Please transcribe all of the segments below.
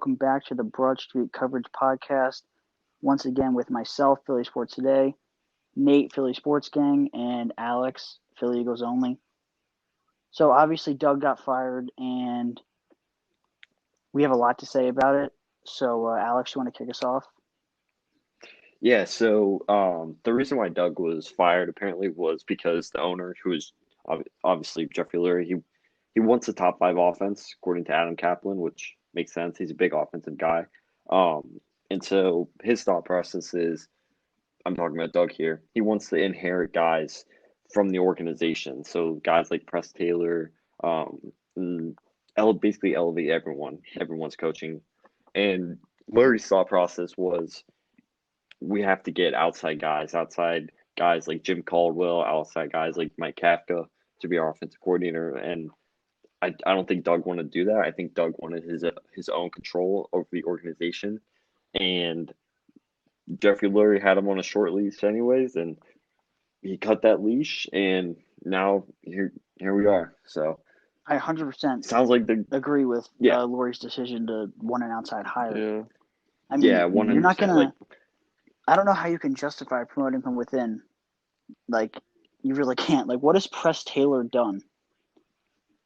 welcome back to the Broad Street Coverage Podcast. Once again with myself, Philly Sports Today, Nate, Philly Sports Gang, and Alex, Philly Eagles Only. So obviously Doug got fired, and we have a lot to say about it. So Alex, you want to kick us off? Yeah, so the reason why Doug was fired apparently was because the owner, who is obviously Jeffrey Lurie, he wants a top five offense, according to Adam Kaplan, which makes sense. He's a big offensive guy. And so his thought process is, I'm talking about Doug here, he wants to inherit guys from the organization. So guys like Press Taylor, and basically elevate everyone's coaching. And Lurie's thought process was, we have to get outside guys like Jim Caldwell, outside guys like Mike Kafka to be our offensive coordinator. And I don't think Doug wanted to do that. I think Doug wanted his own control over the organization. And Jeffrey Lurie had him on a short leash anyways, and he cut that leash, and now here we are. So I 100% sounds like agree with yeah. Lurie's decision to want an outside hire. Yeah. I mean, Yeah, 100%. you're not going to – I don't know how you can justify promoting from within. Like, you really can't. Like, what has Press Taylor done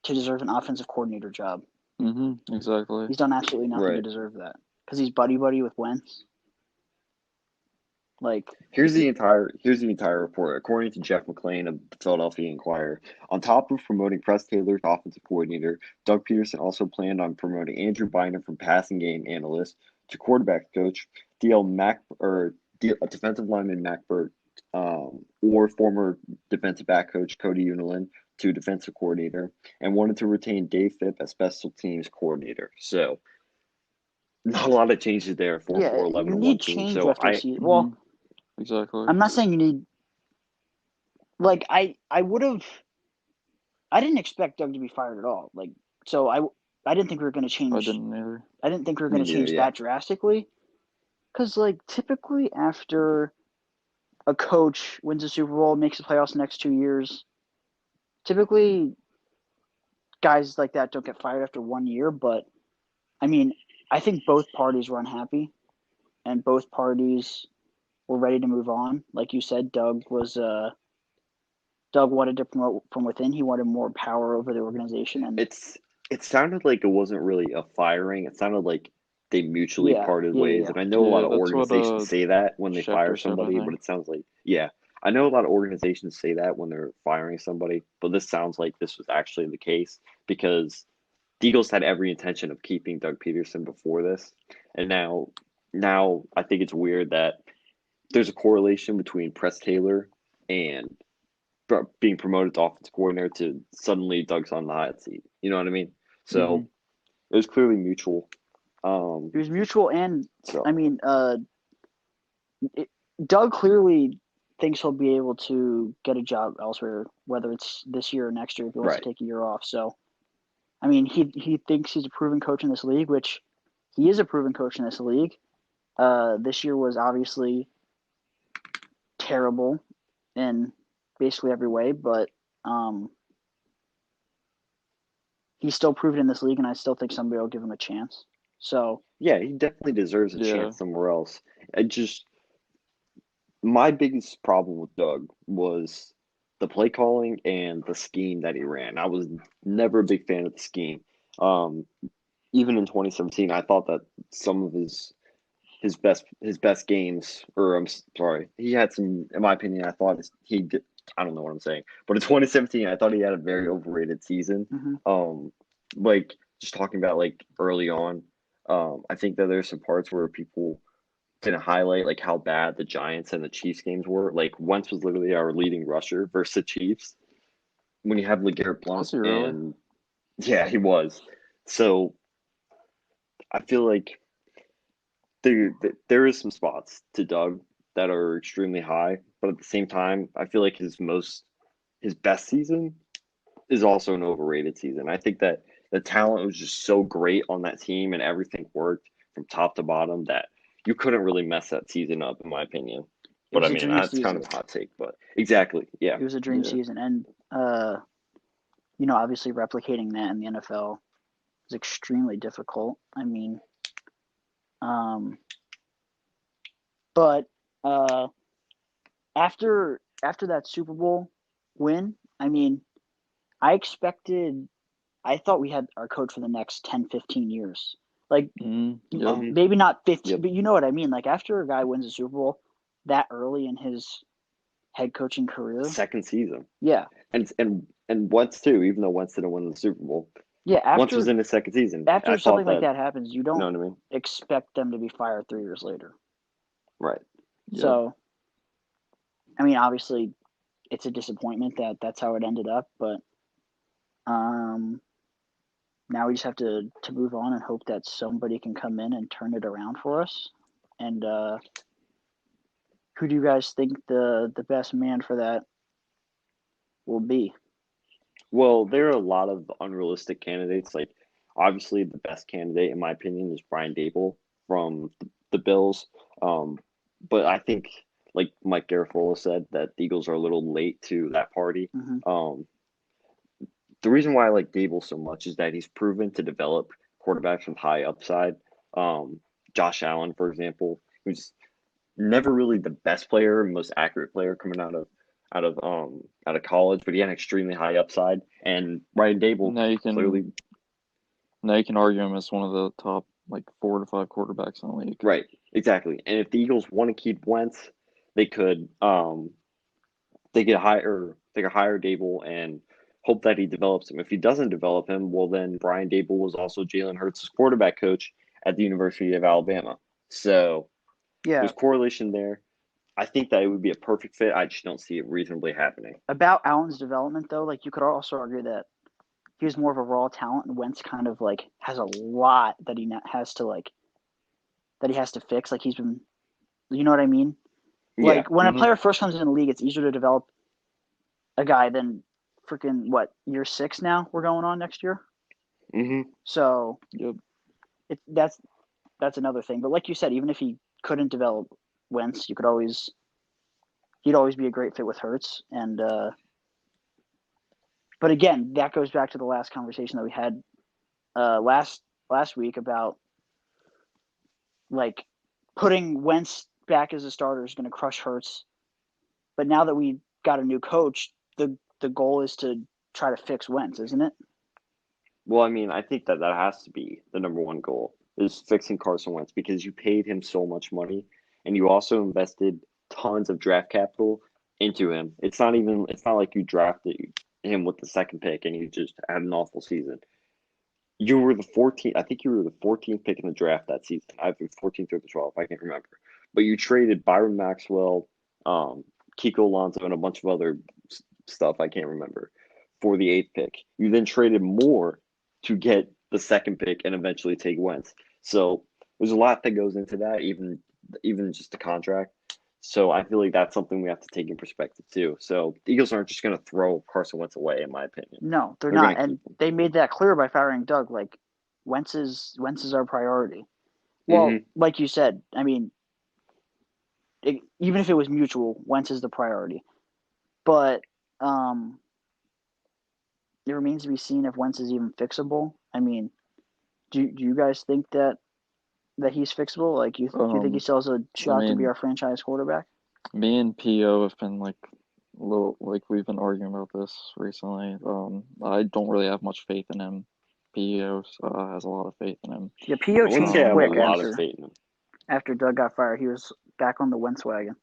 to deserve an offensive coordinator job? Exactly. He's done absolutely nothing to deserve that. Because he's buddy-buddy with Wentz. Like, here's the entire report. According to Jeff McClain of the Philadelphia Inquirer, on top of promoting Press Taylor to offensive coordinator, Doug Pederson also planned on promoting Andrew Bynum from passing game analyst to quarterback coach, defensive lineman Mac Burt, or former defensive back coach Cody Unelin to defensive coordinator, and wanted to retain Dave Phipp as special teams coordinator. So, not a lot of changes there for 4-11-1 you need team. change So after season. Well, exactly. I'm not saying you need. Like, I didn't expect Doug to be fired at all. Like, so I didn't think we were going to change. I didn't either. I didn't think we were going to change that drastically. Because, like, typically after a coach wins a Super Bowl, makes the playoffs the next 2 years, typically guys like that don't get fired after 1 year. But, I mean, I think both parties were unhappy, and both parties were ready to move on. Like you said, Doug wanted to promote from within. He wanted more power over the organization, and it sounded like it wasn't really a firing. It sounded like they mutually parted ways. Yeah. And I know a lot of that's organizations say that when they fire somebody, said, but it sounds like I know a lot of organizations say that when they're firing somebody, but this sounds like this was actually the case, because the Eagles had every intention of keeping Doug Pederson before this, and now I think it's weird that there's a correlation between Press Taylor and being promoted to offensive coordinator to suddenly Doug's on the hot seat. You know what I mean? So it was clearly mutual. It was mutual, and so. I mean, Doug clearly thinks he'll be able to get a job elsewhere, whether it's this year or next year if he wants to take a year off. So, I mean, he thinks he's a proven coach in this league, which he is a proven coach in this league. This year was obviously terrible in basically every way, but he's still proven in this league, and I still think somebody will give him a chance. So yeah, he definitely deserves a chance somewhere else. My biggest problem with Doug was the play calling and the scheme that he ran. I was never a big fan of the scheme. Even in 2017, I thought that some of his best games, or I'm sorry, he had some, in my opinion, I thought he did. I don't know what I'm saying, but in 2017, I thought he had a very overrated season. Like, just talking about like early on, I think that there's some parts where people didn't highlight like how bad the Giants and the Chiefs games were. Like, Wentz was literally our leading rusher versus the Chiefs. When you have LeGarrette Blount, and yeah, he was. So I feel like there is some spots to Doug that are extremely high, but at the same time, I feel like his best season is also an overrated season. I think that the talent was just so great on that team, and everything worked from top to bottom, that you couldn't really mess that season up, in my opinion. But I mean, that's kind of a hot take, but exactly, yeah. It was a dream season, and obviously replicating that in the NFL is extremely difficult. I mean, But after that Super Bowl win, I mean, I thought we had our coach for the next 10, 15 years. Like, Yep. maybe not 15, Yep. but you know what I mean. Like, after a guy wins a Super Bowl that early in his head coaching career, Second season. yeah, And Wentz too, even though Wentz didn't win the Super Bowl. yeah. Wentz was in his second season. After I something thought like that happens, you you know don't what I mean? expect them to be fired 3 years later. Right. Yep. So, I mean, obviously, it's a disappointment that that's how it ended up, but now we just have to move on and hope that somebody can come in and turn it around for us. And who do you guys think the best man for that will be? Well, there are a lot of unrealistic candidates. Like, obviously, the best candidate, in my opinion, is Brian Dable from the Bills. But I think, like Mike Garafolo said, that the Eagles are a little late to that party. Mm-hmm. The reason why I like Dable so much is that he's proven to develop quarterbacks with high upside. Josh Allen, for example, who's never really the best player, most accurate player coming out of college, but he had an extremely high upside. And Brian Dable Now you clearly can argue him as one of the top like 4 to 5 quarterbacks in the league. right, exactly. And if the Eagles want to keep Wentz, they could hire Dable and hope that he develops him. If he doesn't develop him, well then Brian Dable was also Jalen Hurts' quarterback coach at the University of Alabama. So Yeah. there's correlation there. I think that it would be a perfect fit. I just don't see it reasonably happening. About Allen's development, though, like you could also argue that he was more of a raw talent, and Wentz kind of like has a lot that he has to fix. Like he's been, you know what I mean? Yeah. Like when a player first comes in the league, it's easier to develop a guy than freaking year 6 now we're going on next year. Mm-hmm. So Yep. that's another thing. But like you said, even if he couldn't develop Wentz, he'd always be a great fit with Hurts. And but again, that goes back to the last conversation that we had last week about like putting Wentz back as a starter is going to crush Hurts. But now that we got a new coach, the goal is to try to fix Wentz, isn't it? Well, I mean, I think that has to be the number one goal is fixing Carson Wentz because you paid him so much money and you also invested tons of draft capital into him. It's not like you drafted him with the second pick and you just had an awful season. You were the 14th. I think you were the 14th pick in the draft that season. Either 14th or the 12th. I can't remember. But you traded Byron Maxwell, Kiko Alonso, and a bunch of other stuff I can't remember for the 8th pick. You then traded more to get the second pick and eventually take Wentz. So there's a lot that goes into that, even just the contract. So I feel like that's something we have to take in perspective too. So the Eagles aren't just going to throw Carson Wentz away, in my opinion. No, they're not, and they made that clear by firing Doug. Like Wentz is our priority. Well, like you said, I mean, even if it was mutual, Wentz is the priority. But it remains to be seen if Wentz is even fixable. I mean, do you guys think that he's fixable? Like, do you think he still has a shot to be our franchise quarterback? Me and PO have been we've been arguing about this recently. I don't really have much faith in him. PO has a lot of faith in him. Yeah, PO changed quick after Doug got fired. He was back on the Wentz wagon.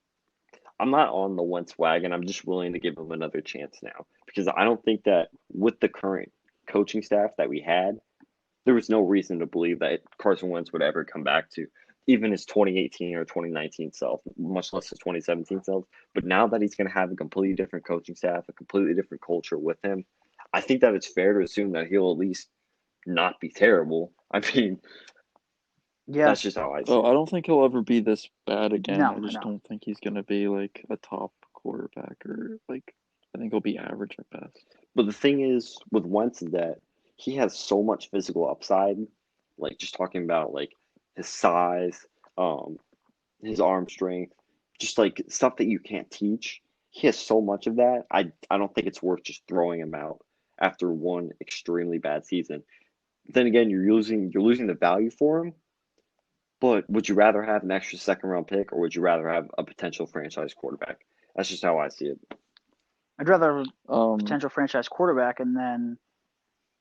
I'm not on the Wentz wagon. I'm just willing to give him another chance now because I don't think that with the current coaching staff that we had, there was no reason to believe that Carson Wentz would ever come back to even his 2018 or 2019 self, much less his 2017 self. But now that he's going to have a completely different coaching staff, a completely different culture with him, I think that it's fair to assume that he'll at least not be terrible. I mean, yeah, that's just how I see it. I don't think he'll ever be this bad again. No, I just don't think he's going to be like a top quarterback or like I think he'll be average at best. But the thing is with Wentz is that he has so much physical upside, like just talking about like his size, his arm strength, just like stuff that you can't teach. He has so much of that. I don't think it's worth just throwing him out after one extremely bad season. Then again, you're losing the value for him. But would you rather have an extra second round pick or would you rather have a potential franchise quarterback? That's just how I see it. I'd rather have a potential franchise quarterback, and then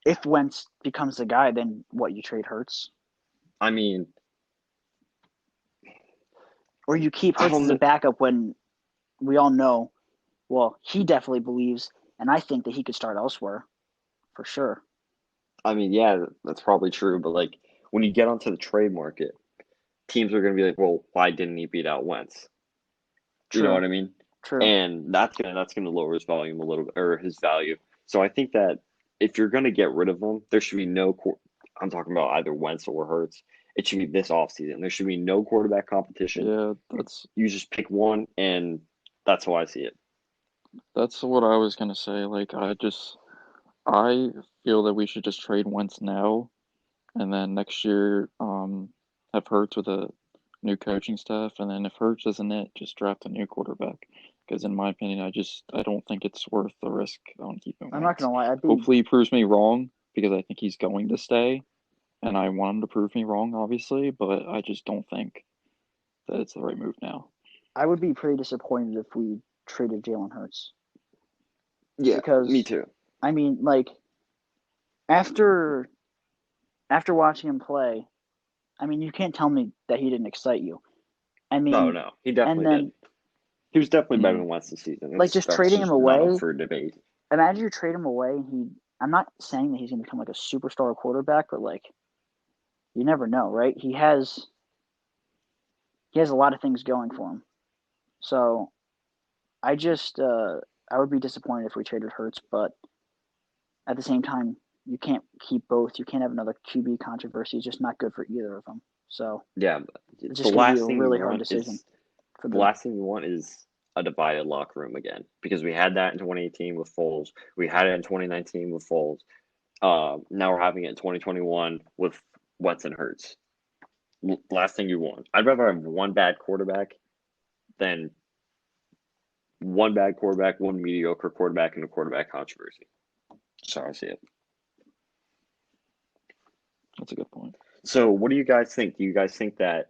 if Wentz becomes the guy, then what, you trade Hurts? I mean, or you keep Hurts as a backup when we all know, well, he definitely believes, and I think that he could start elsewhere for sure. I mean, yeah, that's probably true. But like when you get onto the trade market, teams are going to be like, well, why didn't he beat out Wentz? True. You know what I mean? True. And that's gonna lower his volume a little bit, or his value. So I think that if you're going to get rid of him, there should be no. I'm talking about either Wentz or Hurts. It should be this offseason. There should be no quarterback competition. Yeah, you just pick one, and that's how I see it. That's what I was gonna say. Like, I feel that we should just trade Wentz now, and then next year, have Hurts with a new coaching staff, and then if Hurts isn't it, just draft a new quarterback. Because in my opinion, I don't think it's worth the risk on keeping Wentz. I'm not gonna lie. Hopefully, he proves me wrong because I think he's going to stay, and I want him to prove me wrong, obviously. But I just don't think that it's the right move now. I would be pretty disappointed if we traded Jalen Hurts. Yeah, because, me too. I mean, like, after watching him play, I mean, you can't tell me that he didn't excite you. I mean, no, he definitely did. He was definitely better than Wentz this season. Like, just trading him away. Not up for debate. Imagine you trade him away. I'm not saying that he's going to become like a superstar quarterback, but like, you never know, right? He has a lot of things going for him. So, I would be disappointed if we traded Hurts, but at the same time, you can't keep both. You can't have another QB controversy. It's just not good for either of them. So yeah, it's just going to be a really hard decision. The last thing you want is a divided locker room again, because we had that in 2018 with Foles. We had it in 2019 with Foles. Now we're having it in 2021 with Wentz and Hurts. Last thing you want. I'd rather have one bad quarterback than one bad quarterback, one mediocre quarterback, and a quarterback controversy. That's how I see it. That's a good point. So what do you guys think? Do you guys think that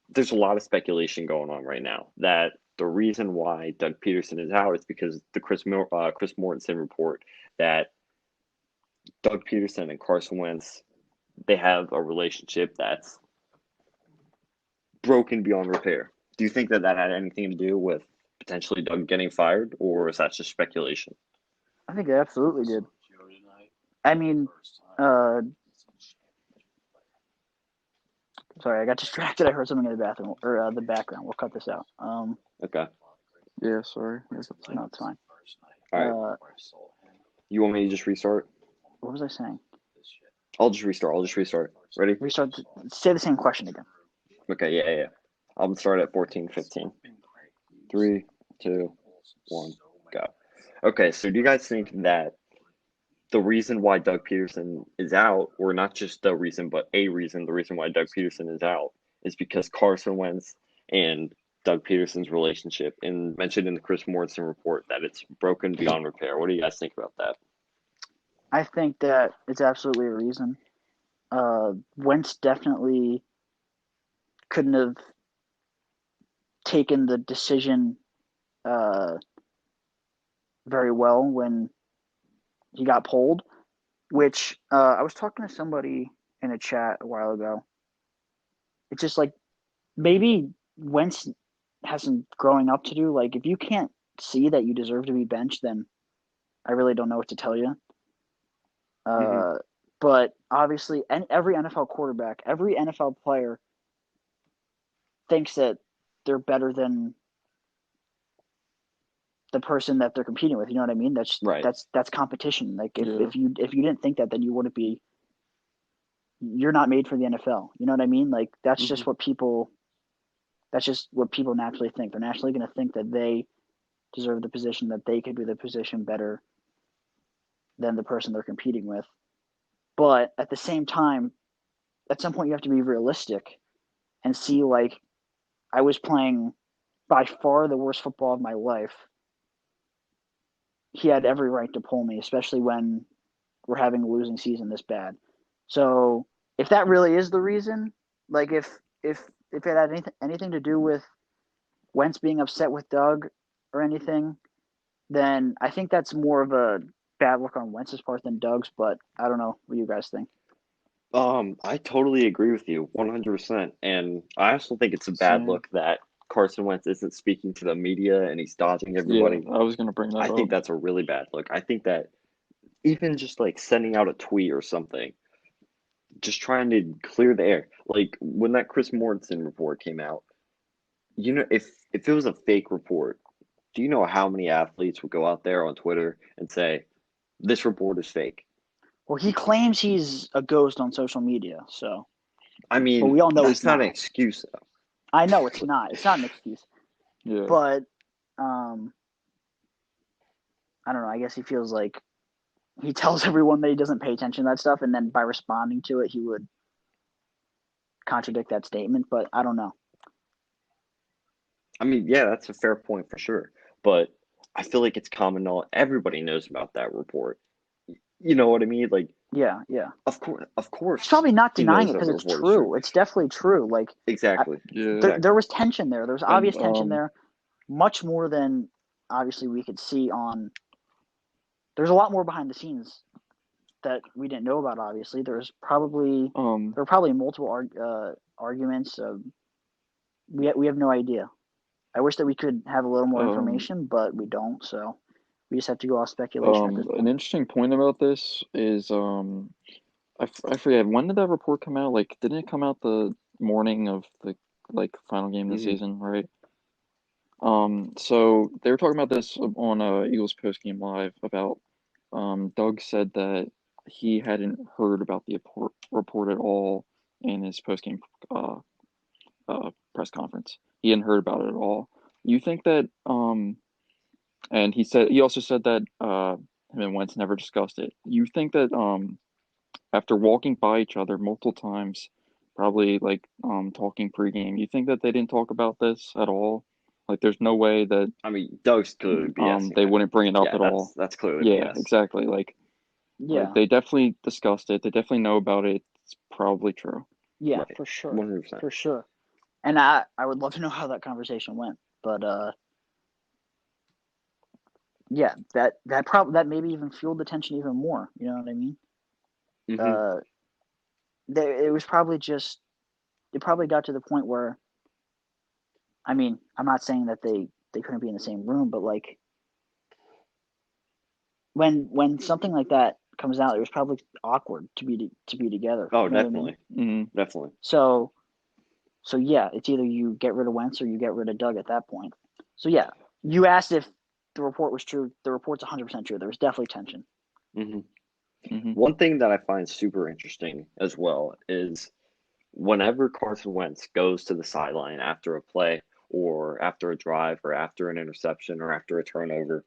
there's a lot of speculation going on right now that the reason why Doug Pederson is out is because the Chris Mortensen report that Doug Pederson and Carson Wentz, they have a relationship that's broken beyond repair. Do you think that had anything to do with potentially Doug getting fired, or is that just speculation? I think it absolutely did. I mean, sorry, I got distracted. I heard something in the bathroom or the background. We'll cut this out. Okay. Yeah, sorry. No, it's fine. All right. You want me to just restart? What was I saying? I'll just restart. Ready? Restart. Say the same question again. Okay, yeah. I'll start at 14:15. 3, 2, 1, go. Okay, so do you guys think that the reason why Doug Pederson is out, or not just the reason, but the reason why Doug Pederson is out is because Carson Wentz and Doug Pederson's relationship, and mentioned in the Chris Mortensen report that it's broken beyond repair? What do you guys think about that? I think that it's absolutely a reason. Wentz definitely couldn't have taken the decision very well when he got pulled, which I was talking to somebody in a chat a while ago. It's just like maybe Wentz has some growing up to do. Like, if you can't see that you deserve to be benched, then I really don't know what to tell you. But obviously, every NFL quarterback, every NFL player thinks that they're better than the person that they're competing with. You know what I mean? That's right. That's competition. Like, if you didn't think that, then you wouldn't be. You're not made for the NFL. You know what I mean? Like, that's just what people. That's just what people naturally think. They're naturally going to think that they deserve the position, that they could do the position better than the person they're competing with. But at the same time, at some point you have to be realistic and see, like, I was playing by far the worst football of my life. He had every right to pull me, especially when we're having a losing season this bad. So if that really is the reason, like, if if it had anything to do with Wentz being upset with Doug or anything, then I think that's more of a bad look on Wentz's part than Doug's. But I don't know what you guys think. I totally agree with you 100%. And I also think it's a bad Same. look that Carson Wentz isn't speaking to the media and he's dodging everybody. Yeah, I was gonna bring that I up. think that's a really bad look. I think that even just like sending out a tweet or something, just trying to clear the air. Like when that Chris Mortensen report came out, if it was a fake report, do you know how many athletes would go out there on Twitter and say, this report is fake? Well, he claims he's a ghost on social media, so. I mean, but we all know that's it's not not an excuse, though. I know it's not. It's not an excuse. Yeah. But I don't know. I guess he feels like he tells everyone that he doesn't pay attention to that stuff, and then by responding to it, he would contradict that statement. But I don't know. I mean, yeah, that's a fair point for sure. But I feel like it's common knowledge. Everybody knows about that report. You know what I mean? Like, yeah. Of course. He's probably not he denying knows it that because it's report is true. It's definitely true. Like Exactly. Yeah. there was tension there. There was obvious tension um, there, much more than obviously we could see on. There's a lot more behind the scenes that we didn't know about. Obviously, there were probably multiple arguments. We have no idea. I wish that we could have a little more information, but we don't. So we just have to go off speculation at this point. An interesting point about this is I forget, when did that report come out? Like, didn't it come out the morning of the final game of the season, right? So they were talking about this on Eagles post game live about Doug said that he hadn't heard about the report at all in his post game press conference. He hadn't heard about it at all. You think that and he also said that him and Wentz never discussed it. You think that after walking by each other multiple times, probably talking pregame, you think that they didn't talk about this at all? Like, there's no way that I mean, Doug's clearly BSing. they wouldn't bring it up at all. That's clearly Yeah, BS. exactly. Like they definitely discussed it. They definitely know about it. It's probably true. Yeah, Right. for sure. 100%. For sure. And I would love to know how that conversation went. But yeah, that maybe even fueled the tension even more. You know what I mean? Mm-hmm. It was probably it probably got to the point where, I mean, I'm not saying that they couldn't be in the same room, but like when something like that comes out, it was probably awkward to be together. Oh, you know definitely. what I mean? Definitely. So yeah, it's either you get rid of Wentz or you get rid of Doug at that point. So yeah, you asked if the report was true. The report's 100% true. There was definitely tension. Mm-hmm. Mm-hmm. One thing that I find super interesting as well is whenever Carson Wentz goes to the sideline after a play or after a drive or after an interception or after a turnover,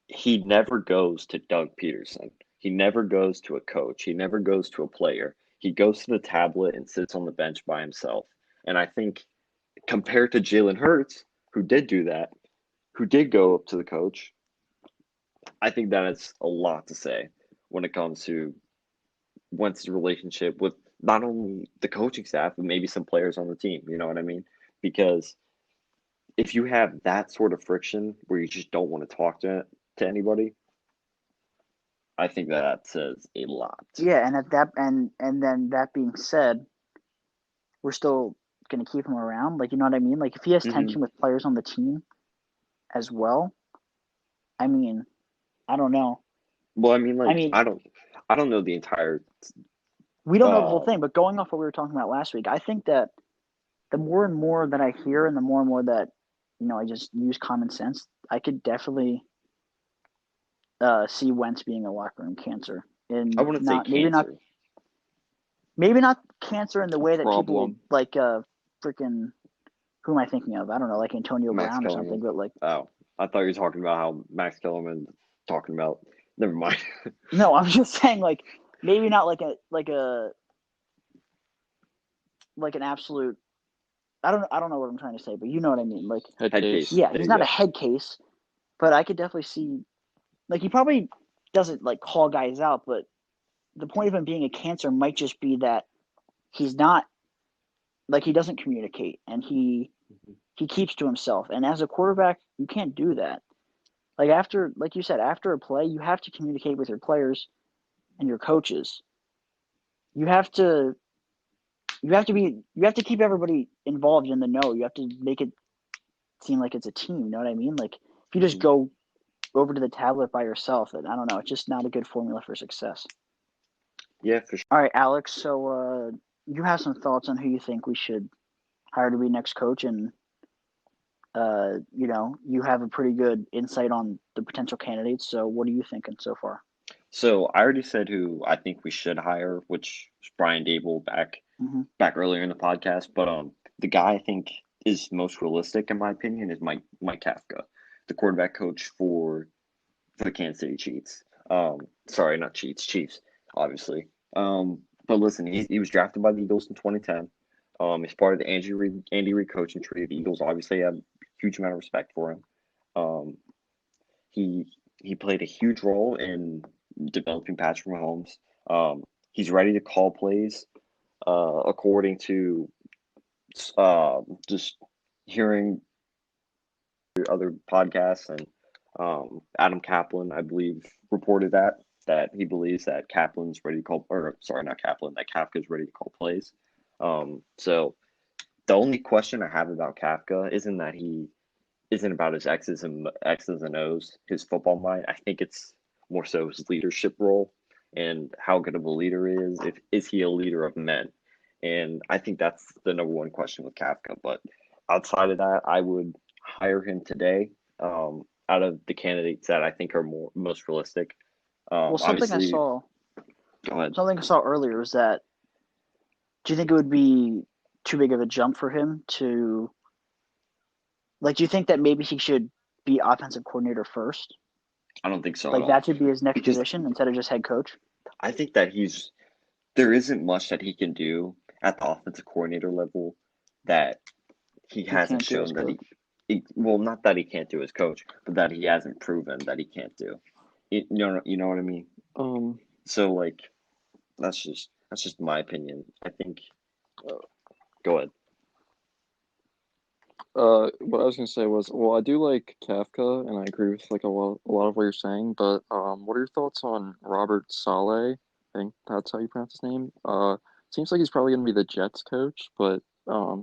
he never goes to Doug Pederson. He never goes to a coach. He never goes to a player. He goes to the tablet and sits on the bench by himself. And I think compared to Jalen Hurts, who did do that, who did go up to the coach, I think that is a lot to say when it comes to Wentz's relationship with not only the coaching staff, but maybe some players on the team. You know what I mean? Because if you have that sort of friction where you just don't want to talk to anybody, I think that says a lot. Yeah, and then that being said, we're still gonna keep him around. Like, you know what I mean? Like, if he has tension with players on the team as well, I mean, I don't know. Well, I mean, I don't know the entire. We don't know the whole thing, but going off what we were talking about last week, I think that the more and more that I hear, and the more that I just use common sense, I could definitely see Wentz being a locker room cancer. And I wouldn't say cancer. Maybe not cancer in the way that Problem. people like freaking. Who am I thinking of? I don't know, like Antonio Max Brown Kellerman. or something. But like, oh, I thought you were talking about how Max Kellerman talking about. Never mind. No, I'm just saying, like, maybe not like an absolute. I don't know what I'm trying to say, but you know what I mean. Like, Head case. Yeah, he's not a head case, but I could definitely see. Like, he probably doesn't like call guys out, but the point of him being a cancer might just be that he's not like he doesn't communicate, and he keeps to himself. And as a quarterback, you can't do that. Like you said, after a play, you have to communicate with your players and your coaches. You have to keep everybody involved in the know. You have to make it seem like it's a team. You know what I mean? Like if you just go over to the tablet by yourself, and I don't know, it's just not a good formula for success. Yeah, for sure. All right, Alex. So you have some thoughts on who you think we should hire to be next coach, and you have a pretty good insight on the potential candidates. So what are you thinking so far? So I already said who I think we should hire, which is Brian Dable back earlier in the podcast. But the guy I think is most realistic in my opinion is Mike Kafka, the quarterback coach for the Kansas City Chiefs. Sorry, not Chiefs, obviously. But listen, he was drafted by the Eagles in 2010. He's part of the Andy Reid coaching tree. The Eagles obviously have a huge amount of respect for him. He played a huge role in developing Patrick Mahomes. He's ready to call plays, according to just hearing other podcasts, and Adam Kaplan, I believe, reported that he believes that Kaplan's ready to call, or sorry, not Kaplan, that Kafka's ready to call plays. So the only question I have about Kafka isn't about his X's and O's, his football mind. I think it's more so his leadership role and how good of a leader is. Is he a leader of men? And I think that's the number one question with Kafka. But outside of that, I would hire him today. Out of the candidates that I think are most realistic. Well, something I saw. Go ahead. Something I saw earlier was that. Do you think it would be too big of a jump for him to? Like, do you think that maybe he should be offensive coordinator first? I don't think so. Like that should be his next position instead of just head coach? I think that there isn't much that he can do at the offensive coordinator level that he hasn't shown that well, not that he can't do as coach, but that he hasn't proven that he can't do. You know what I mean? So like, that's just my opinion. I think. Go ahead. What I was gonna say was, well, I do like Kafka, and I agree with like a lot of what you're saying. But what are your thoughts on Robert Saleh? I think that's how you pronounce his name. Seems like he's probably gonna be the Jets coach, but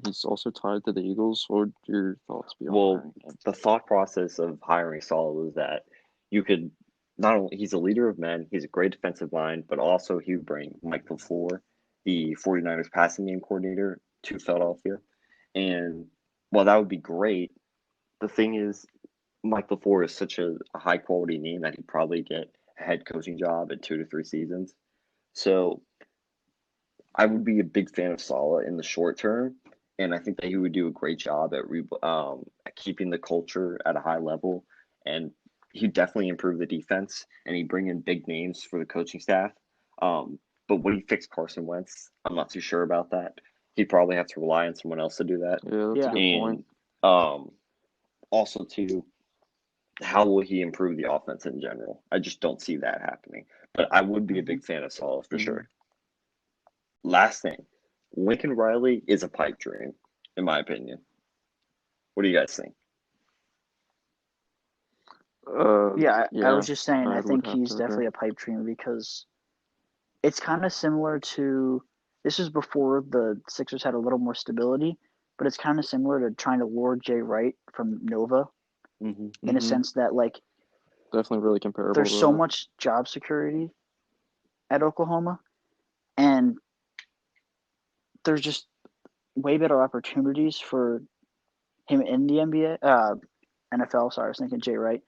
he's also tied to the Eagles. What would your thoughts be on Well, the thought process of hiring Saleh was that you could not only he's a leader of men, he's a great defensive line, but also he would bring Mike LaFleur, the 49ers passing game coordinator, to Philadelphia. And while that would be great, the thing is, Mike LaFleur is such a high quality name that he'd probably get a head coaching job in 2 to 3 seasons. So I would be a big fan of Saleh in the short term, and I think that he would do a great job at keeping the culture at a high level, and he'd definitely improve the defense, and he'd bring in big names for the coaching staff. But would he fix Carson Wentz? I'm not too sure about that. He'd probably have to rely on someone else to do that. Yeah, that's a good point. Also, too, how will he improve the offense in general? I just don't see that happening. But I would be a big fan of Saleh for sure. Last thing, Lincoln Riley is a pipe dream, in my opinion. What do you guys think? I was just saying, I think he's definitely a pipe dream because it's kind of similar to, this was before the Sixers had a little more stability, but it's kind of similar to trying to lure Jay Wright from Nova in a sense that, like, definitely really comparable. There's so much job security at Oklahoma, and there's just way better opportunities for him in the NFL. Sorry, I was thinking Jay Wright.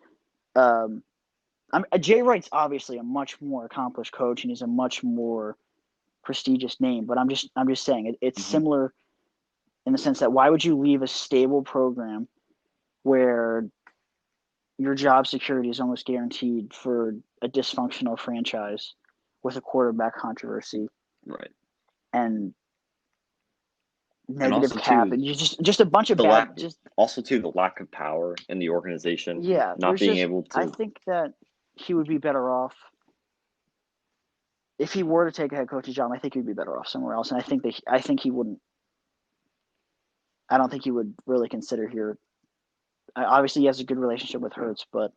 Jay Wright's obviously a much more accomplished coach, and he's a much more prestigious name. But I'm just saying it's similar in the sense that why would you leave a stable program where your job security is almost guaranteed for a dysfunctional franchise with a quarterback controversy, right? And negative cap, and you just a bunch of bad. Also, too, the lack of power in the organization. Yeah, not being able to. I think that he would be better off if he were to take a head coach's job. I think he'd be better off somewhere else, and I think he wouldn't I don't think he would really consider here. Obviously, he has a good relationship with Hurts, but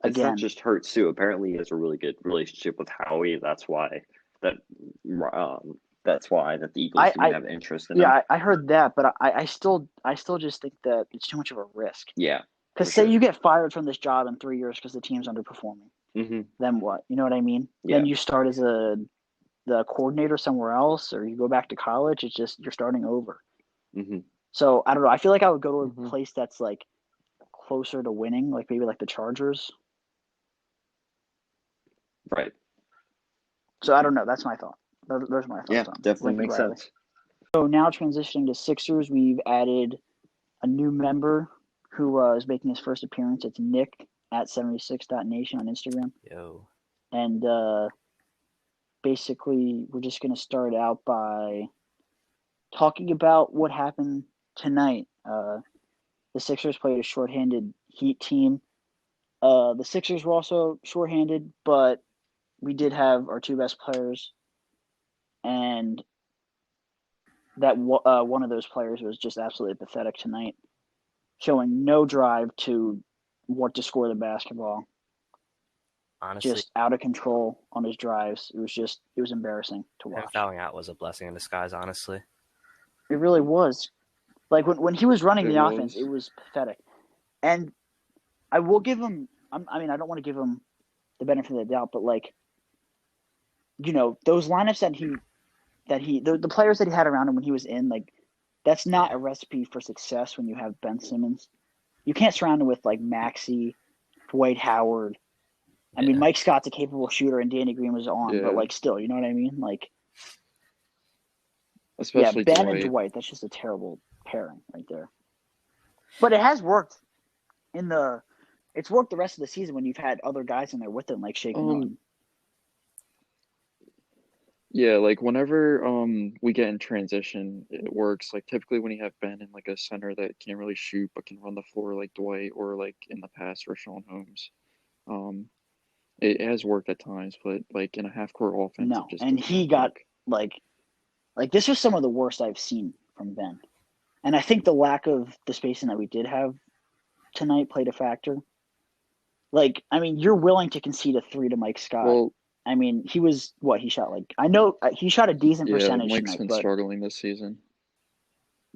It's not again, just Hurts too. Apparently, he has a really good relationship with Howie. That's why that the Eagles do have interest in him. Yeah, I heard that, but I still just think that it's too much of a risk. Yeah. Because say you get fired from this job in 3 years because the team's underperforming, then what? You know what I mean? Yeah. Then you start as the coordinator somewhere else, or you go back to college. It's just you're starting over. So I don't know. I feel like I would go to a place that's like closer to winning, like maybe like the Chargers. Right. So I don't know. That's my thought. Those are my thoughts. Yeah, on definitely Lincoln makes Riley. sense. So now transitioning to Sixers, we've added a new member who is making his first appearance. It's Nick at 76.nation on Instagram. Yo. And basically, we're just going to start out by talking about what happened tonight. The Sixers played a shorthanded Heat team. The Sixers were also shorthanded, but we did have our two best players. And that one of those players was just absolutely pathetic tonight, showing no drive to want to score the basketball. Honestly, just out of control on his drives. It was embarrassing to watch. Him fouling out was a blessing in disguise, honestly. It really was. Like when he was running the offense, it was pathetic. And I will give him. I mean, I don't want to give him the benefit of the doubt, but like, you know, those lineups the players that he had around him when he was in, like, that's not a recipe for success when you have Ben Simmons. You can't surround him with like Maxey, Dwight Howard. I mean, Mike Scott's a capable shooter, and Danny Green was on, but like, still, you know what I mean? Like, especially Ben Dwight. and Dwight. That's just a terrible pairing right there. But it has worked it's worked the rest of the season when you've had other guys in there with them, like Shake Milton. Yeah, like whenever we get in transition, it works. Like typically when you have Ben in like a center that can't really shoot but can run the floor like Dwight, or like in the past Rashawn Holmes, it has worked at times. But like in a half court offense, No, it just and he got like this was some of the worst I've seen from Ben, and I think the lack of the spacing that we did have tonight played a factor. Like, I mean, you're willing to concede a 3 to Mike Scott. Well, I mean, he was he shot like, I know he shot a decent percentage Mike's tonight, been but struggling this season.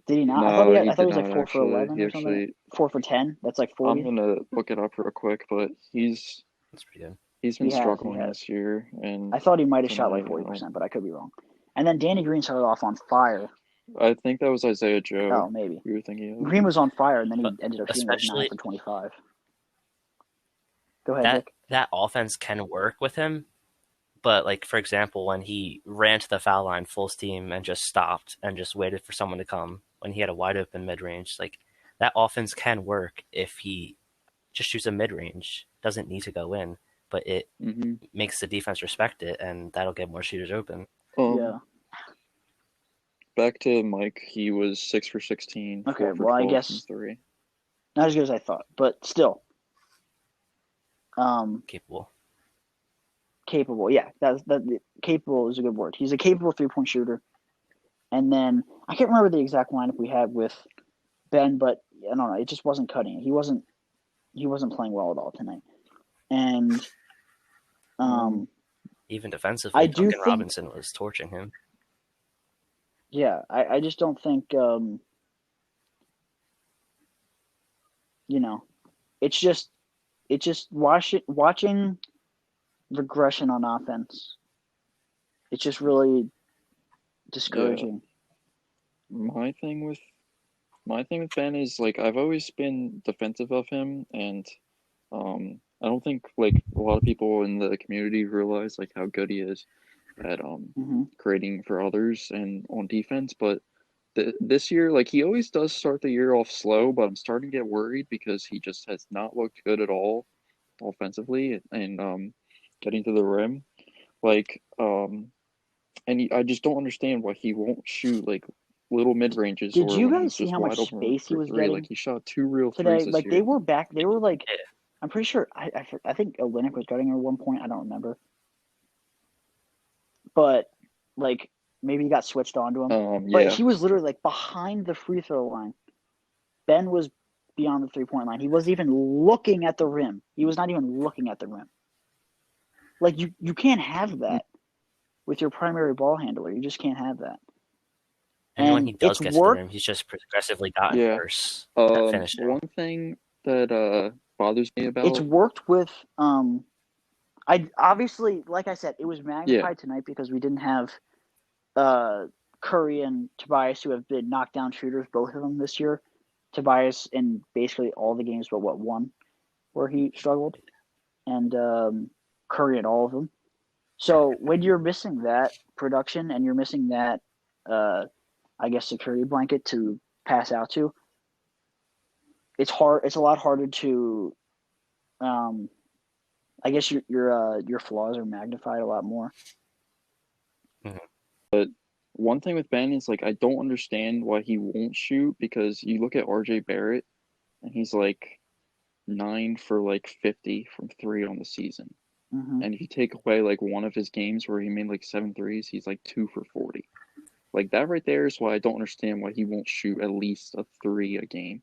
did he not? No, I thought he he was did like not, 4 for 11 or something. 4 for 10. That's like 40. I'm gonna look it up real quick, but That's pretty good. he's been struggling this year, and I thought he might have shot like 40%, but I could be wrong. And then Danny Green started off on fire. I think that was Isaiah Joe. Oh, maybe. You were thinking of. Green was on fire, and then he ended up shooting like 9 for 25. Go ahead, Nick. That offense can work with him, but like, for example, when he ran to the foul line full steam and just stopped and just waited for someone to come when he had a wide open mid-range, like, that offense can work if he just shoots a mid-range. Doesn't need to go in, but it makes the defense respect it, and that'll get more shooters open. Yeah. Back to Mike, he was 6 for 16. Okay, 4 for well, 12 I guess from 3. Not as good as I thought, but still. Capable, yeah. Capable is a good word. He's a capable 3-point shooter. And then I can't remember the exact lineup we had with Ben, but I don't know. It just wasn't cutting it. He wasn't playing well at all tonight. And even defensively, Duncan think Robinson was torching him. Yeah, I just don't think it's just watching regression on offense. It's just really discouraging. Yeah. My thing with Ben is, like, I've always been defensive of him, and I don't think like a lot of people in the community realize like how good he is at creating for others and on defense. But this year, like, he always does start the year off slow, but I'm starting to get worried because he just has not looked good at all offensively and getting to the rim. Like, I just don't understand why he won't shoot like little mid ranges. Did you guys see how much space he was getting? Like, he shot 2 real today. threes this like year. they were back. They were like, I'm pretty sure. I think Olynyk was guarding her at one point. I don't remember. But like maybe he got switched onto him. Yeah. But he was literally like behind the free throw line. Ben was beyond the 3-point line. He wasn't even looking at the rim. He was not even looking at the rim. Like, you can't have that with your primary ball handler. You just can't have that. And when he does get to the rim, he's just progressively gotten worse at finishing. One thing that bothers me about it's worked with I obviously, like I said, it was magnified tonight because we didn't have Curry and Tobias, who have been knockdown shooters, both of them this year. Tobias in basically all the games but one where he struggled, and Curry in all of them. So when you're missing that production and you're missing that, I guess, security blanket to pass out to, it's hard. It's a lot harder to, I guess your flaws are magnified a lot more. But one thing with Ben is, like, I don't understand why he won't shoot, because you look at RJ Barrett and he's like 9 for like 50 from 3 on the season. And if you take away like one of his games where he made like 7 threes, he's like 2 for 40. Like, that right there is why I don't understand why he won't shoot at least a 3 a game.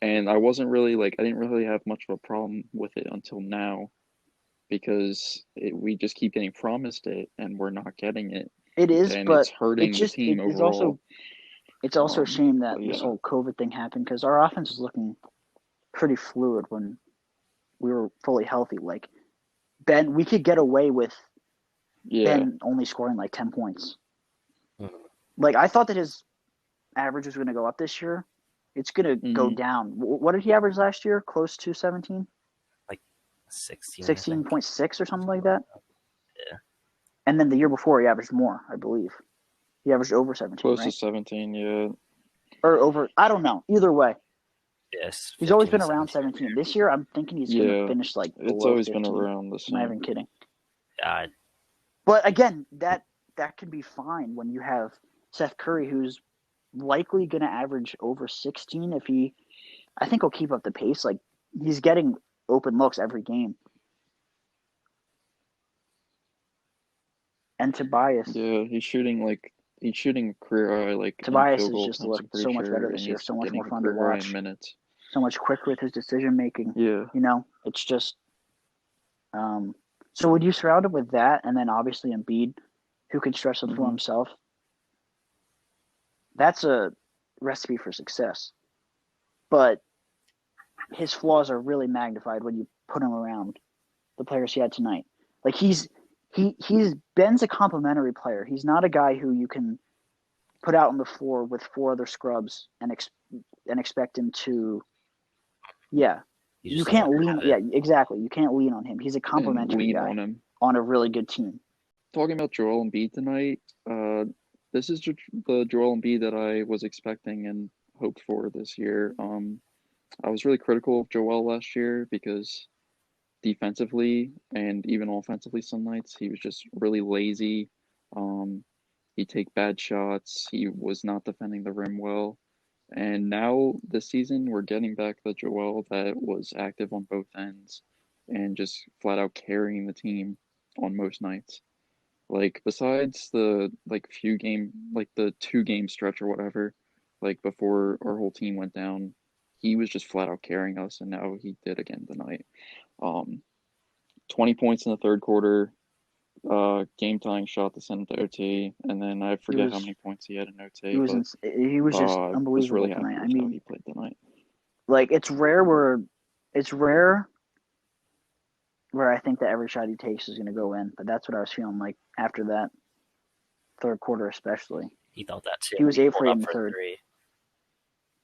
And I didn't really have much of a problem with it until now, because we just keep getting promised it and we're not getting it. It is, and but it's hurting the team overall. It's also a shame that this whole COVID thing happened, because our offense was looking pretty fluid when we were fully healthy. Like, Ben, we could get away with Ben only scoring like 10 points. Like, I thought that his average was going to go up this year. It's going to go down. What did he average last year? Close to 17? Like 16. 16.6 or something like that? Yeah. And then the year before, he averaged more, I believe. He averaged over 17, Close right? to 17, yeah. Or over, I don't know. Either way. Yes. He's always been around 17. This year, I'm thinking he's going to finish like below It's always 15. been around the same. I'm not even kidding. But again, that can be fine when you have Seth Curry, who's likely going to average over 16 if I think he'll keep up the pace. Like, he's getting open looks every game. And Tobias. Yeah, he's shooting career high, like, Tobias is just so much better this year, so much more fun to watch. Minutes. So much quicker with his decision making. Yeah. You know, it's just so would you surround him with that, and then obviously Embiid, who can stretch the floor himself? That's a recipe for success. But his flaws are really magnified when you put him around the players he had tonight. Like, Ben's a complimentary player. He's not a guy who you can put out on the floor with 4 other scrubs and expect him to. Yeah, you can't lean. Yeah, exactly. You can't lean on him. He's a complimentary guy on a really good team. Talking about Joel Embiid tonight, this is the Joel Embiid that I was expecting and hoped for this year. I was really critical of Joel last year because defensively and even offensively some nights he was just really lazy. He'd take bad shots. He was not defending the rim well. And now this season we're getting back the Joel that was active on both ends and just flat out carrying the team on most nights. Like, besides the the 2-game stretch or whatever, like before our whole team went down, he was just flat out carrying us, and now he did again tonight. 20 points in the third quarter, game tying shot to send to OT, and then I forget how many points he had in OT. He was just unbelievable was really tonight. happy with how he played tonight. Like, it's rare where I think that every shot he takes is going to go in, but that's what I was feeling like after that third quarter, especially. He thought that too. He was 8 for 8 in the third. 3.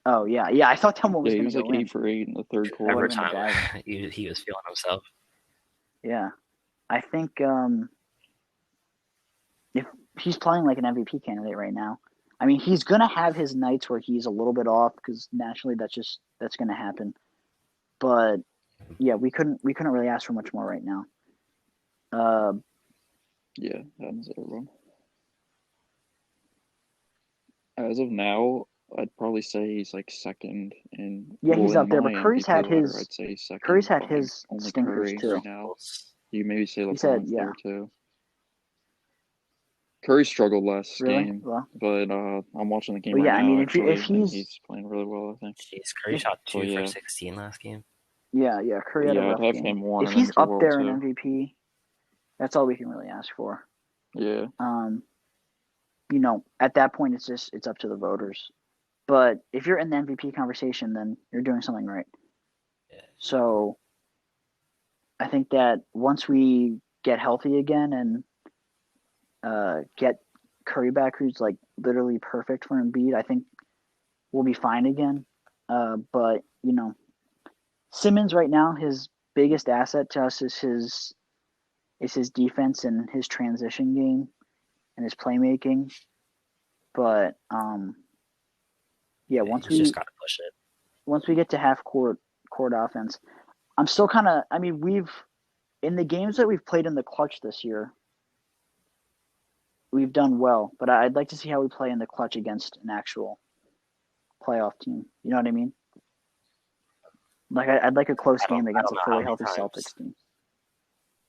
Oh yeah, I thought that one was going to go in. He was like 8 for 8 in the third quarter. Every time he was feeling himself. Yeah, I think if he's playing like an MVP candidate right now, I mean, he's going to have his nights where he's a little bit off because naturally that's going to happen. But yeah, we couldn't really ask for much more right now. Yeah, happens to everyone. As of now, I'd probably say he's like second in. Yeah, he's up there, but Curry's had his. I'd say second. Curry's had his stinkers Curry too. Right now. You maybe say LeBron's said, yeah. there too. Curry struggled last Really? game, Well, but I'm watching the game well, right yeah. I now. mean, Actually, if and he's he's playing really well, I think. Jeez, Curry if, shot So 2 for yeah, 16 last game. yeah, Curry had a yeah, I'd rough have game. him one If and then he's up Joel there in too. MVP, that's all we can really ask for. Yeah, You know, at that point, it's up to the voters. But if you're in the MVP conversation, then you're doing something right. Yeah. So I think that once we get healthy again and get Curry back, who's like literally perfect for Embiid, I think we'll be fine again. But you know, Simmons right now, his biggest asset to us is his defense and his transition game and his playmaking. But yeah, He's just got to push it. once we get to half court offense, I'm still kind of. I mean, in the games that we've played in the clutch this year, we've done well. But I'd like to see how we play in the clutch against an actual playoff team. You know what I mean? Like I'd like a close game against a fully healthy Celtics team.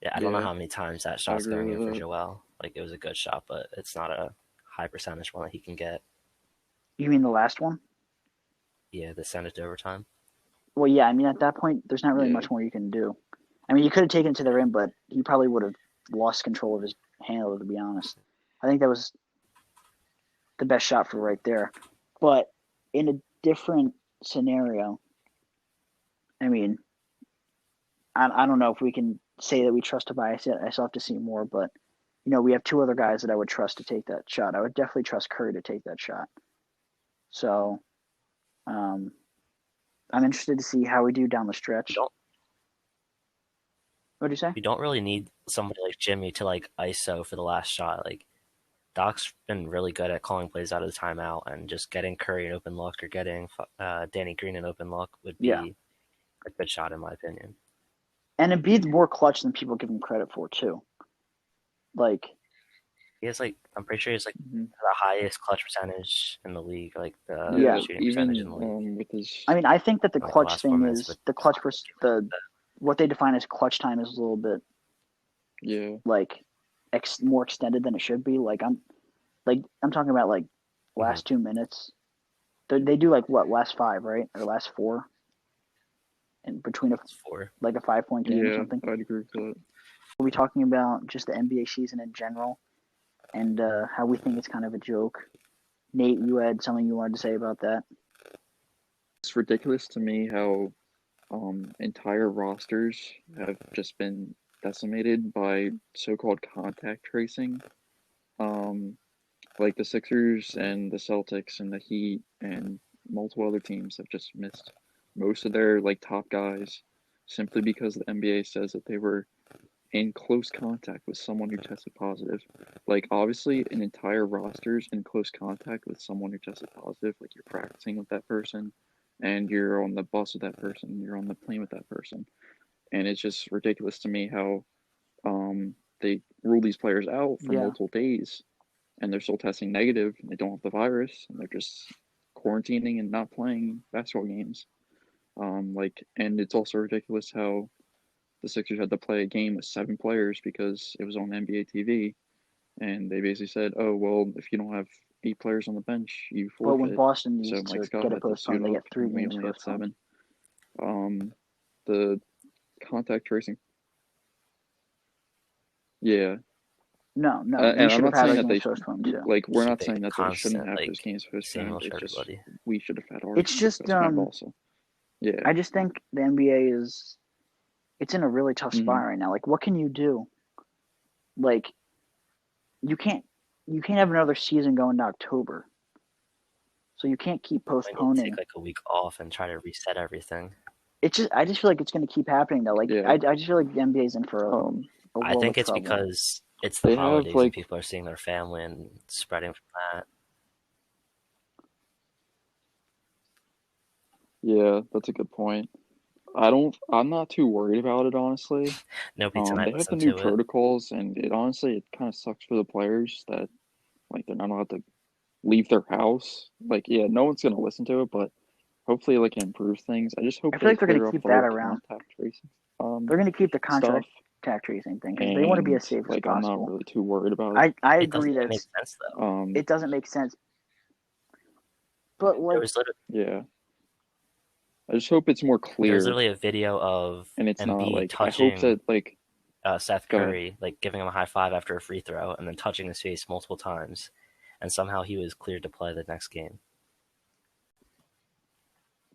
Yeah, I don't know how many times that shot's going in for that. Joel. Like, it was a good shot, but it's not a high percentage one that he can get. You mean the last one? Yeah, the send it to overtime. Well, yeah. I mean, at that point, there's not really much more you can do. I mean, you could have taken it to the rim, but he probably would have lost control of his handle, to be honest. I think that was the best shot for right there. But in a different scenario, I mean, I don't know if we can say that we trust Tobias yet. I still have to see more, but you know, we have two other guys that I would trust to take that shot. I would definitely trust Curry to take that shot. So, I'm interested to see how we do down the stretch. What do you say? You don't really need somebody like Jimmy to like ISO for the last shot. Like, Doc's been really good at calling plays out of the timeout, and just getting Curry an open look or getting Danny Green an open look would be a good shot in my opinion. And Embiid's more clutch than people give him credit for too. Like, he has I'm pretty sure he's the highest clutch percentage in the league, like the shooting percentage in the league. With his... I mean, I think that the clutch thing is the clutch versus what they define as clutch time is a little bit like more extended than it should be. I'm talking about like last 2 minutes. They do like what, last 5, right, or last 4, in between a 5-point game or something. I'd agree with that. We'll be talking about just the NBA season in general and how we think it's kind of a joke. Nate, you had something you wanted to say about that? It's ridiculous to me how entire rosters have just been decimated by so-called contact tracing. Like the Sixers and the Celtics and the Heat and multiple other teams have just missed most of their top guys simply because the NBA says that they were in close contact with someone who tested positive. Like, obviously, an entire roster's in close contact with someone who tested positive. Like, you're practicing with that person, and you're on the bus with that person, you're on the plane with that person. And it's just ridiculous to me how they rule these players out for multiple days, and they're still testing negative, and they don't have the virus, and they're just quarantining and not playing basketball games. And it's also ridiculous how the Sixers had to play a game with 7 players because it was on NBA TV, and they basically said, "Oh, well, if you don't have 8 players on the bench, you forfeit." Well, when Boston needs so Mike to get a postponed, they get 3 games only had postponed. 7. The contact tracing. Yeah. No. And I'm not saying that they postponed too. We're not saying that they shouldn't have those games postponed. It's just we should have had ours. It's just also. Yeah. I just think the NBA it's in a really tough spot right now. Like, what can you do? Like, you can't have another season going to October. So you can't keep postponing. Take a week off and try to reset everything. I just feel like it's going to keep happening though. Like, I just feel like the NBA is in for a world I think it's trouble. because it's the holidays and people are seeing their family and spreading from that. Yeah, that's a good point. I'm not too worried about it, honestly. Nobody tonight they have the new protocols, and it kind of sucks for the players that they're not allowed to leave their house. No one's gonna listen to it, but hopefully it improves things. I just hope I feel like they're gonna keep that around. Contact tracing. They're gonna keep the contract contact tracing thing because they want to be as safe as like I'm possible. not really too worried about it. I It agree doesn't that make sense though. it doesn't make sense. But There like, was literally, Yeah. I just hope it's more there clear, was literally a video of and it's not Embiid like I hope touching that like Seth Go ahead. Curry, like giving him a high five after a free throw, and then touching his face multiple times, and somehow he was cleared to play the next game.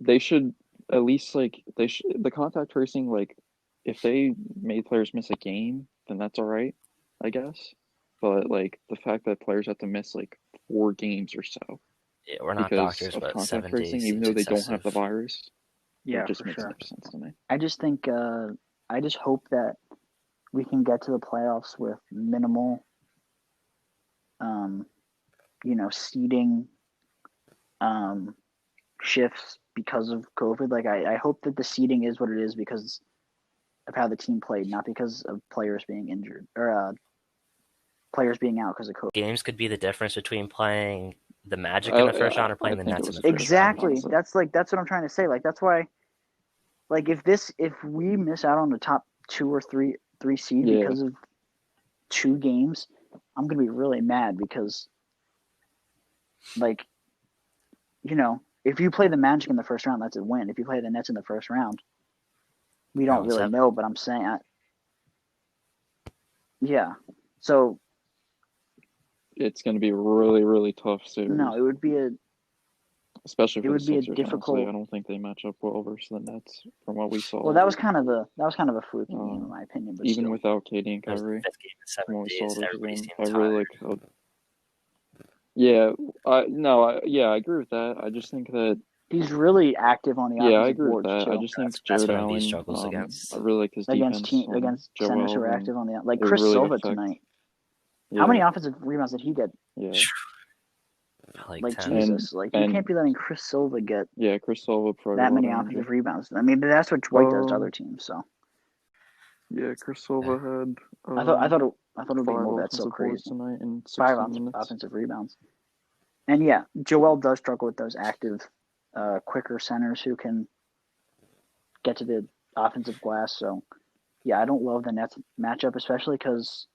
they should at least like the contact tracing, like if they made players miss a game, then that's all right, I guess. But like the fact that players have to miss like 4 games or so Yeah, we're not because doctors, of but contact 7 tracing, days even seems though they don't have excessive. the virus, yeah, it just for makes sure. no sense to me. I just think I just hope that we can get to the playoffs with minimal, seeding shifts because of COVID. Like I hope that the seeding is what it is because of how the team played, not because of players being injured or players being out because of COVID. Games could be the difference between playing the Magic in the first round or playing the think it Nets in was the a fair first round. Exactly. honestly. That's what I'm trying to say. Like that's why, like if we miss out on the top 2 or 3 seed Yeah. because of 2 games, I'm gonna be really mad because, like, if you play the Magic in the first round, that's a win. If you play the Nets in the first round, we don't really know. But I'm saying, yeah. So It's going to be a really, really tough series. no, it would be especially for it would the be a Sixers. difficult- Honestly, I don't think they match up well versus the Nets from what we saw. well. That was kind of a fluky game in my opinion. But even still. without KD and It was the Kyrie, 5th game in from 7 what we saw days. versus Everybody them, seemed I really tired. I agree with that. I just think that He's really active on the offensive I agree with boards that. too. I just think That's Jared what Embiid Allen. struggles against. I really like his against defense on against Joel, centers who are and active on the like it Chris really Silva affect- tonight. yeah, How many offensive rebounds did he get? Yeah, Like 10. Jesus, like you can't be letting Chris Silva get yeah. Chris Silva probably that a lot many of offensive energy. rebounds. I mean, but that's what Dwight does to other teams. So Yeah, Chris Silva had. I thought it would be 5 more. That's so offensive boards crazy. tonight in 16 5 minutes. offensive rebounds. And yeah, Joel does struggle with those active, quicker centers who can get to the offensive glass. So yeah, I don't love the Nets matchup, especially because,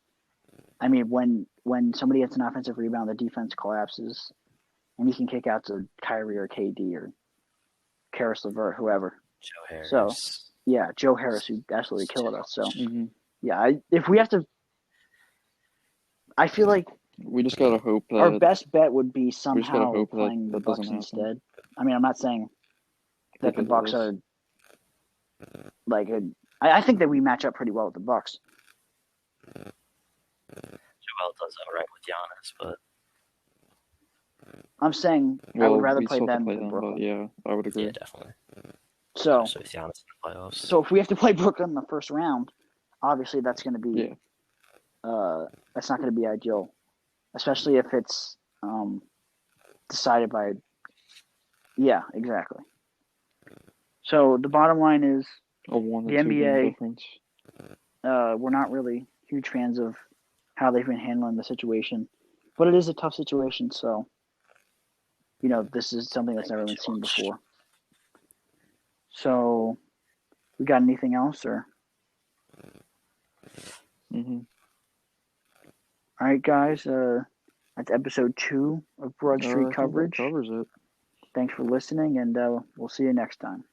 I mean, when somebody gets an offensive rebound, the defense collapses, and you can kick out to Kyrie or KD or Karis LeVert, whoever. Joe Harris. So yeah, Joe Harris, who absolutely killed us. So Mm-hmm. yeah, if we have to, I feel like We just gotta hope that our best bet would be just gotta somehow hope that playing the that Bucks doesn't happen. instead. I mean, I'm not saying that the Because it Bucks is. are like I think that we match up pretty well with the Bucks. Joel does all right with Giannis, but I'm saying I Well, would rather we play still have them to play than them, Brooklyn. Oh. but yeah, I would agree. yeah, definitely. So Especially with Giannis in the playoffs. so if we have to play Brooklyn in the first round, obviously that's going to be that's not going to be ideal, especially if it's decided by exactly. So the bottom line is A 1 The to 2 game NBA difference. we're not really huge fans of how they've been handling the situation, but it is a tough situation. So this is something that's never been seen before. So we got anything else or? Mm-hmm. All right, guys. That's episode 2 of Broad Street I think that Coverage. covers it. Thanks for listening, and we'll see you next time.